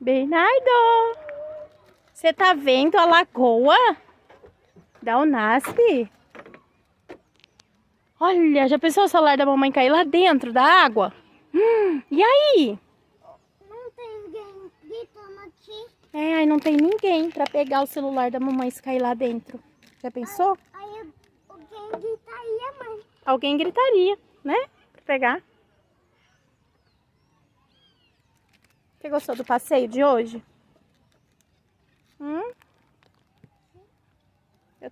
Bernardo, você tá vendo a lagoa da Unasp? Olha, já pensou o celular da mamãe cair lá dentro da água? E aí? Não tem ninguém gritando aqui. É, aí não tem ninguém pra pegar o celular da mamãe se cair lá dentro. Já pensou? Aí alguém gritaria, mãe. Alguém gritaria, né? Pra pegar. Você gostou do passeio de hoje?